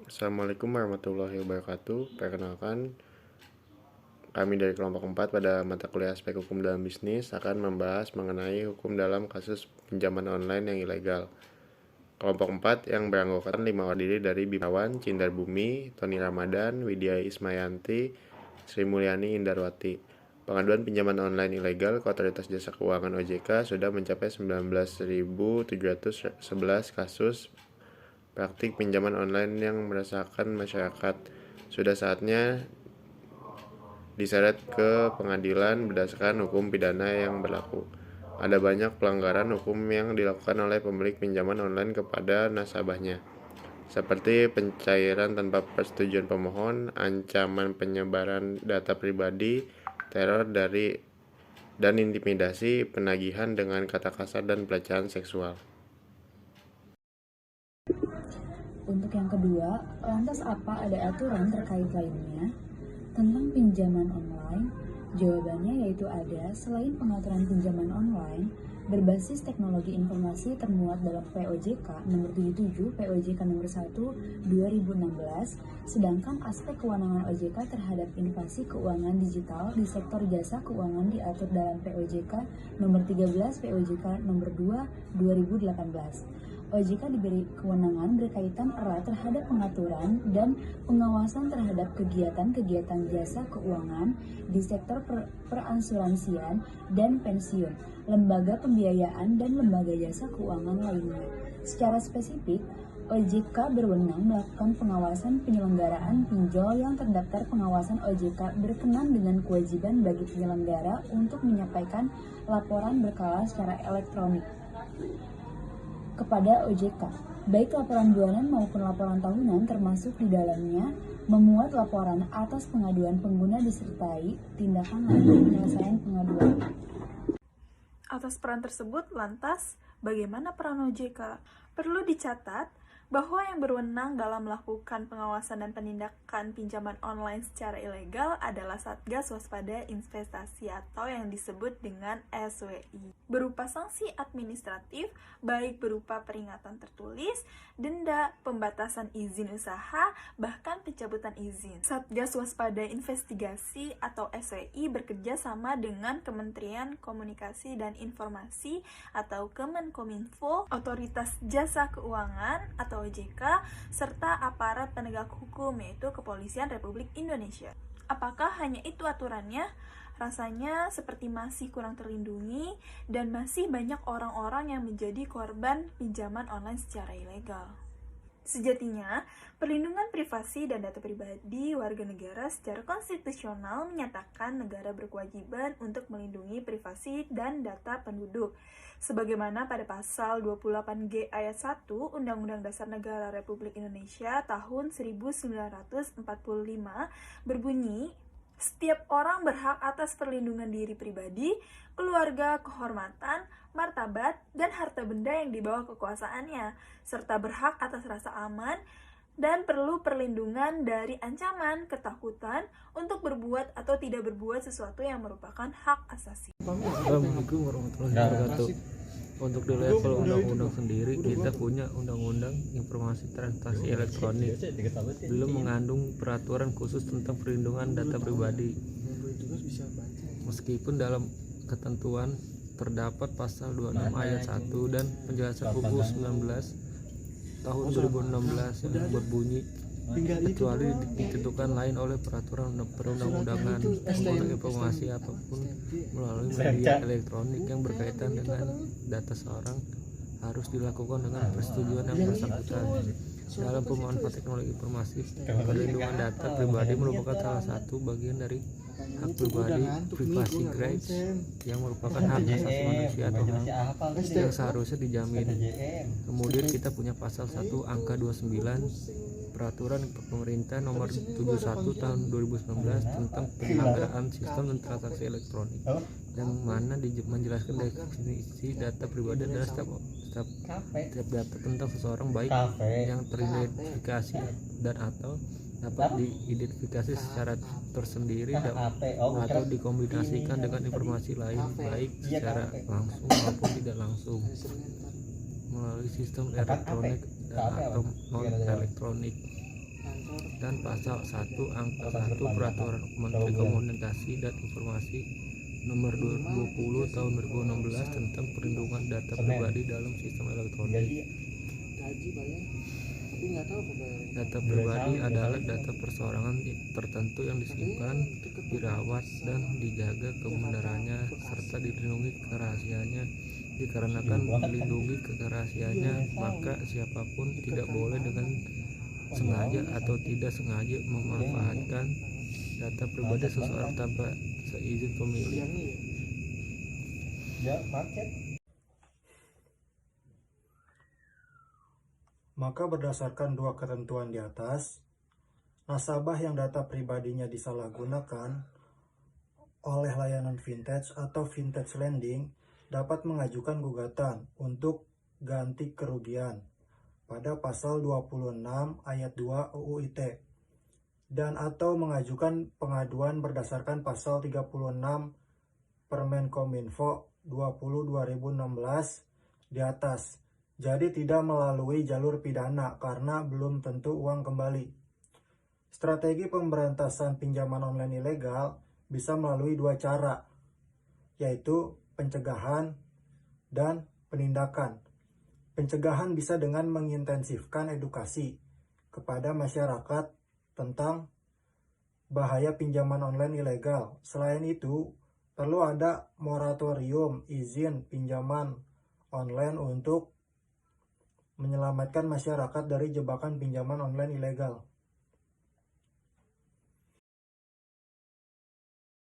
Assalamualaikum warahmatullahi wabarakatuh. Perkenalkan, kami dari kelompok 4 pada mata kuliah aspek hukum dalam bisnis akan membahas mengenai hukum dalam kasus pinjaman online yang ilegal. Kelompok 4 yang beranggotakan 5 orang diri dari Bimawan, Cindar Bumi, Tony Ramadan, Widya Ismayanti, Sri Mulyani Indarwati. Pengaduan pinjaman online ilegal ke Otoritas Jasa Keuangan OJK sudah mencapai 19.711 kasus praktik pinjaman online yang meresahkan masyarakat. Sudah saatnya diseret ke pengadilan berdasarkan hukum pidana yang berlaku. Ada banyak pelanggaran hukum yang dilakukan oleh pemilik pinjaman online kepada nasabahnya, seperti pencairan tanpa persetujuan pemohon, ancaman penyebaran data pribadi, teror dan intimidasi, penagihan dengan kata kasar, dan pelecehan seksual. Untuk yang kedua, lantas apa ada aturan terkait lainnya tentang pinjaman online? Jawabannya yaitu ada. Selain pengaturan pinjaman online berbasis teknologi informasi termuat dalam POJK nomor 77 POJK nomor 1 2016, sedangkan aspek kewenangan OJK terhadap inovasi keuangan digital di sektor jasa keuangan diatur dalam POJK nomor 13 POJK nomor 2 2018. OJK diberi kewenangan berkaitan erat terhadap pengaturan dan pengawasan terhadap kegiatan-kegiatan jasa keuangan di sektor peransuransian dan pensiun, lembaga pembiayaan, dan lembaga jasa keuangan lainnya. Secara spesifik, OJK berwenang melakukan pengawasan penyelenggaraan pinjol yang terdaftar. Pengawasan OJK berkenan dengan kewajiban bagi penyelenggara untuk menyampaikan laporan berkala secara elektronik kepada OJK, baik laporan bulanan maupun laporan tahunan, termasuk di dalamnya memuat laporan atas pengaduan pengguna disertai tindakan lanjut penyelesaian pengaduan. Atas peran tersebut, lantas bagaimana peran OJK? Perlu dicatat bahwa yang berwenang dalam melakukan pengawasan dan penindakan pinjaman online secara ilegal adalah Satgas Waspada Investasi atau yang disebut dengan SWI. Berupa sanksi administratif, baik berupa peringatan tertulis, denda, pembatasan izin usaha, bahkan pencabutan izin. Satgas Waspada Investigasi atau SWI bekerja sama dengan Kementerian Komunikasi dan Informasi atau Kemenkominfo, Otoritas Jasa Keuangan atau OJK, serta aparat penegak hukum yaitu Kepolisian Republik Indonesia. Apakah hanya itu aturannya? Rasanya seperti masih kurang terlindungi dan masih banyak orang-orang yang menjadi korban pinjaman online secara ilegal. Sejatinya, perlindungan privasi dan data pribadi warga negara secara konstitusional menyatakan negara berkewajiban untuk melindungi privasi dan data penduduk. Sebagaimana pada pasal 28G ayat 1 Undang-Undang Dasar Negara Republik Indonesia tahun 1945 berbunyi, setiap orang berhak atas perlindungan diri pribadi, keluarga, kehormatan, martabat, dan harta benda yang dibawa kekuasaannya, serta berhak atas rasa aman dan perlu perlindungan dari ancaman, ketakutan untuk berbuat atau tidak berbuat sesuatu yang merupakan hak asasi. Assalamualaikum warahmatullahi wabarakatuh. Untuk di level undang-undang sendiri, kita punya Undang-Undang Informasi Transaksi Elektronik, belum mengandung peraturan khusus tentang perlindungan data pribadi. Meskipun dalam ketentuan terdapat pasal 26 ayat 1 dan penjelasan UU 19 tahun 2016 yang berbunyi, kecuali ditentukan lain oleh peraturan perundang-undangan untuk informasi apapun melalui media elektronik yang berkaitan dengan data seorang harus dilakukan dengan persetujuan yang bersangkutan. Dalam pemanfaatan teknologi informasi, perlindungan data pribadi merupakan salah satu bagian dari hak pribadi, privasi rights, yang merupakan hak asasi manusia atau HAM yang seharusnya dijamin. Kemudian kita punya pasal 1 angka 29 Peraturan Pemerintah Nomor 71 Tahun 2019 tentang penyelenggaraan sistem dan transaksi elektronik, yang mana menjelaskan definisi data pribadi adalah setiap data tentang seseorang, baik yang teridentifikasi dan atau dapat diidentifikasi secara tersendiri atau dikombinasikan dengan informasi lain, baik secara langsung maupun tidak langsung, melalui sistem elektronik dan atau non elektronik. dan pasal 1 angka 1 Peraturan Menteri Komunikasi dan Informasi nomor 20 tahun 2016 tentang perlindungan data pribadi dalam sistem elektronik. Data pribadi adalah data perseorangan tertentu yang disimpan, dirawat, dan dijaga kebenarannya serta dilindungi kerahasiaannya. Dikarenakan melindungi kerahasiaannya, maka siapapun tidak boleh dengan sengaja atau tidak sengaja memanfaatkan data pribadi seseorang tanpa seizin pemilik. Maka berdasarkan dua ketentuan di atas, nasabah yang data pribadinya disalahgunakan oleh layanan vintage atau vintage lending dapat mengajukan gugatan untuk ganti kerugian pada pasal 26 ayat 2 UU ITE dan atau mengajukan pengaduan berdasarkan pasal 36 Permen Kominfo 20/2016 di atas. Jadi tidak melalui jalur pidana karena belum tentu uang kembali. Strategi pemberantasan pinjaman online ilegal bisa melalui dua cara, yaitu pencegahan dan penindakan. Pencegahan bisa dengan mengintensifkan edukasi kepada masyarakat tentang bahaya pinjaman online ilegal. Selain itu, perlu ada moratorium izin pinjaman online untuk menyelamatkan masyarakat dari jebakan pinjaman online ilegal.